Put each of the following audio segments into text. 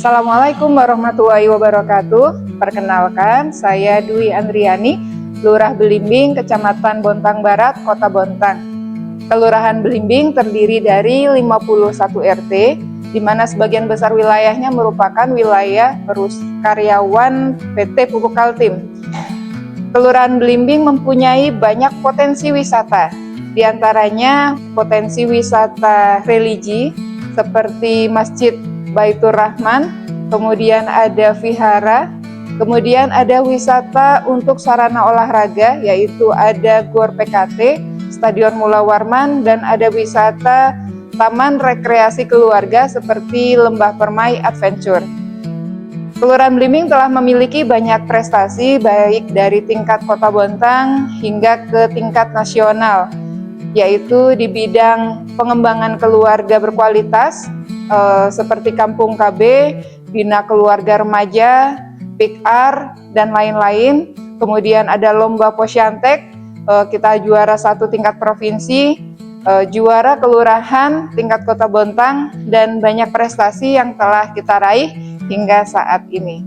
Assalamualaikum warahmatullahi wabarakatuh. Perkenalkan, saya Dwi Andriani, Lurah Belimbing, Kecamatan Bontang Barat, Kota Bontang. Kelurahan Belimbing terdiri dari 51 RT, di mana sebagian besar wilayahnya merupakan wilayah karyawan PT Pupuk Kaltim. Kelurahan Belimbing mempunyai banyak potensi wisata, di antaranya potensi wisata religi seperti Masjid Baitur Rahman, kemudian ada vihara, kemudian ada wisata untuk sarana olahraga, yaitu ada GOR PKT, Stadion Mula Warman, dan ada wisata taman rekreasi keluarga seperti Lembah Permai Adventure. Kelurahan Belimbing telah memiliki banyak prestasi baik dari tingkat Kota Bontang hingga ke tingkat nasional, yaitu di bidang pengembangan keluarga berkualitas, seperti Kampung KB, Bina Keluarga Remaja, PIKR, dan lain-lain. Kemudian ada Lomba Posyantek, kita juara 1 tingkat provinsi, juara kelurahan tingkat Kota Bontang, dan banyak prestasi yang telah kita raih hingga saat ini.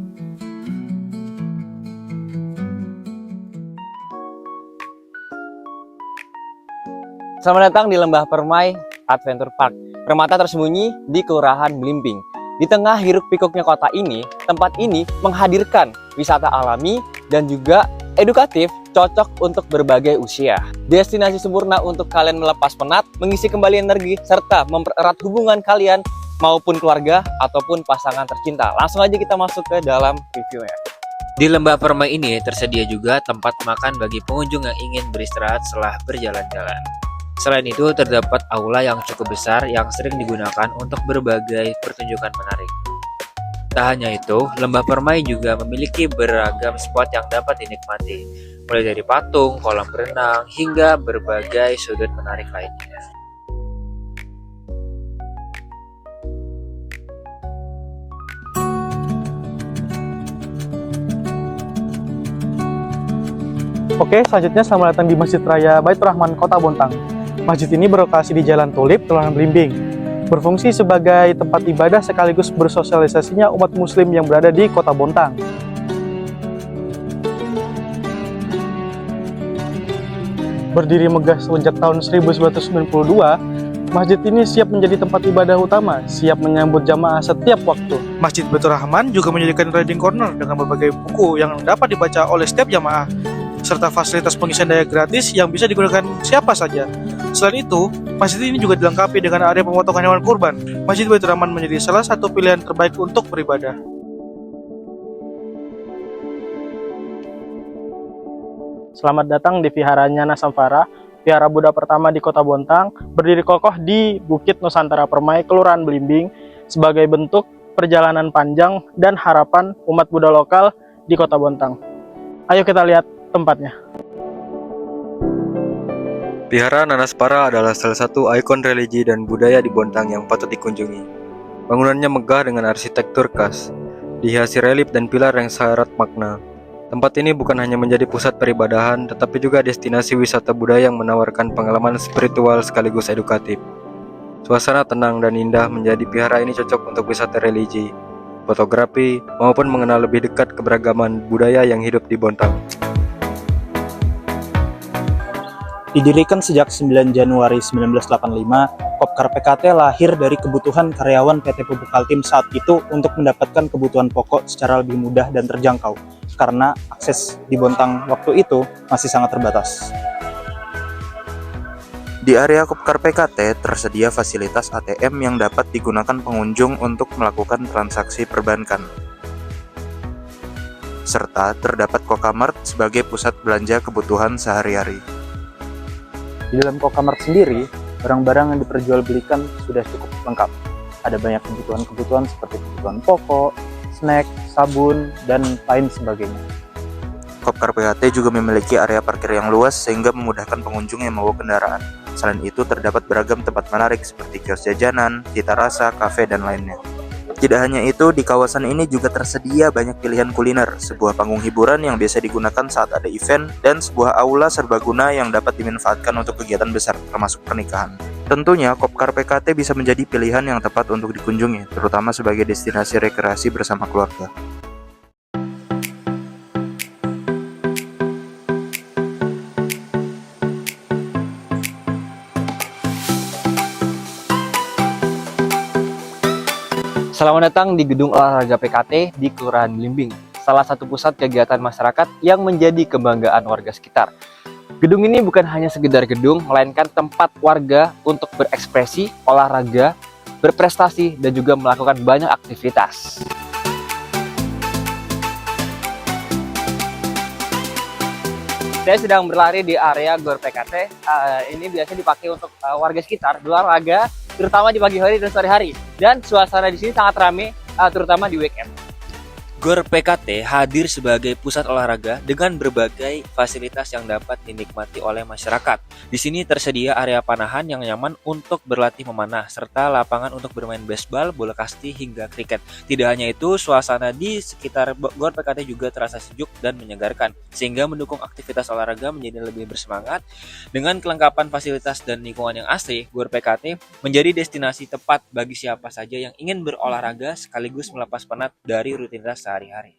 Selamat datang di Lembah Permai Adventure Park, permata tersembunyi di Kelurahan Belimbing. Di tengah hiruk pikuknya kota ini, tempat ini menghadirkan wisata alami dan juga edukatif, cocok untuk berbagai usia. Destinasi sempurna untuk kalian melepas penat, mengisi kembali energi, serta mempererat hubungan kalian maupun keluarga ataupun pasangan tercinta. Langsung aja kita masuk ke dalam reviewnya. Di Lembah Permai ini tersedia juga tempat makan bagi pengunjung yang ingin beristirahat setelah berjalan-jalan. Selain itu, terdapat aula yang cukup besar yang sering digunakan untuk berbagai pertunjukan menarik. Tak hanya itu, Lembah Permai juga memiliki beragam spot yang dapat dinikmati, mulai dari patung, kolam berenang, hingga berbagai sudut menarik lainnya. Oke, selanjutnya selamat datang di Masjid Raya Baitur Rahman, Kota Bontang. Masjid ini berlokasi di Jalan Tulip, Kelurahan Belimbing, berfungsi sebagai tempat ibadah sekaligus bersosialisasinya umat muslim yang berada di Kota Bontang. Berdiri megah sejak tahun 1992, masjid ini siap menjadi tempat ibadah utama, siap menyambut jamaah setiap waktu. Masjid Baitur Rahman juga menyediakan reading corner dengan berbagai buku yang dapat dibaca oleh setiap jamaah, serta fasilitas pengisian daya gratis yang bisa digunakan siapa saja. Selain itu, masjid ini juga dilengkapi dengan area pemotongan hewan kurban. Masjid Baitur Rahman menjadi salah satu pilihan terbaik untuk beribadah. Selamat datang di Vihara Nyana Samvara, Vihara Buddha pertama di Kota Bontang, berdiri kokoh di Bukit Nusantara Permai, Kelurahan Belimbing, sebagai bentuk perjalanan panjang dan harapan umat Buddha lokal di Kota Bontang. Ayo kita lihat tempatnya. Vihara Nanaspara adalah salah satu ikon religi dan budaya di Bontang yang patut dikunjungi. Bangunannya megah dengan arsitektur khas, dihiasi relief dan pilar yang syarat makna. Tempat ini bukan hanya menjadi pusat peribadahan, tetapi juga destinasi wisata budaya yang menawarkan pengalaman spiritual sekaligus edukatif. Suasana tenang dan indah menjadi vihara ini cocok untuk wisata religi, fotografi, maupun mengenal lebih dekat keberagaman budaya yang hidup di Bontang. Didirikan sejak 9 Januari 1985, Kopkar PKT lahir dari kebutuhan karyawan PT Pupuk Kaltim saat itu untuk mendapatkan kebutuhan pokok secara lebih mudah dan terjangkau, karena akses di Bontang waktu itu masih sangat terbatas. Di area Kopkar PKT tersedia fasilitas ATM yang dapat digunakan pengunjung untuk melakukan transaksi perbankan. Serta terdapat Kokamart sebagai pusat belanja kebutuhan sehari-hari. Di dalam Kokamart sendiri, barang-barang yang diperjualbelikan sudah cukup lengkap. Ada banyak kebutuhan-kebutuhan seperti kebutuhan pokok, snack, sabun, dan lain sebagainya. Kopkar PKT juga memiliki area parkir yang luas sehingga memudahkan pengunjung yang membawa kendaraan. Selain itu, terdapat beragam tempat menarik seperti kios jajanan, cita rasa, kafe, dan lainnya. Tidak hanya itu, di kawasan ini juga tersedia banyak pilihan kuliner, sebuah panggung hiburan yang biasa digunakan saat ada event, dan sebuah aula serbaguna yang dapat dimanfaatkan untuk kegiatan besar, termasuk pernikahan. Tentunya, Kopkar PKT bisa menjadi pilihan yang tepat untuk dikunjungi, terutama sebagai destinasi rekreasi bersama keluarga. Selamat datang di Gedung Olahraga PKT di Kelurahan Blimbing, salah satu pusat kegiatan masyarakat yang menjadi kebanggaan warga sekitar. Gedung ini bukan hanya sekedar gedung, melainkan tempat warga untuk berekspresi, olahraga, berprestasi, dan juga melakukan banyak aktivitas. Saya sedang berlari di area GOR PKT. Ini biasanya dipakai untuk warga sekitar berolahraga, terutama di pagi hari dan sore hari. Dan suasana di sini sangat ramai, terutama di weekend. GOR PKT hadir sebagai pusat olahraga dengan berbagai fasilitas yang dapat dinikmati oleh masyarakat. Di sini tersedia area panahan yang nyaman untuk berlatih memanah, serta lapangan untuk bermain baseball, bola kasti, hingga kriket. Tidak hanya itu, suasana di sekitar GOR PKT juga terasa sejuk dan menyegarkan, sehingga mendukung aktivitas olahraga menjadi lebih bersemangat. Dengan kelengkapan fasilitas dan lingkungan yang asri, GOR PKT menjadi destinasi tepat bagi siapa saja yang ingin berolahraga sekaligus melepas penat dari rutinitas sehari-hari.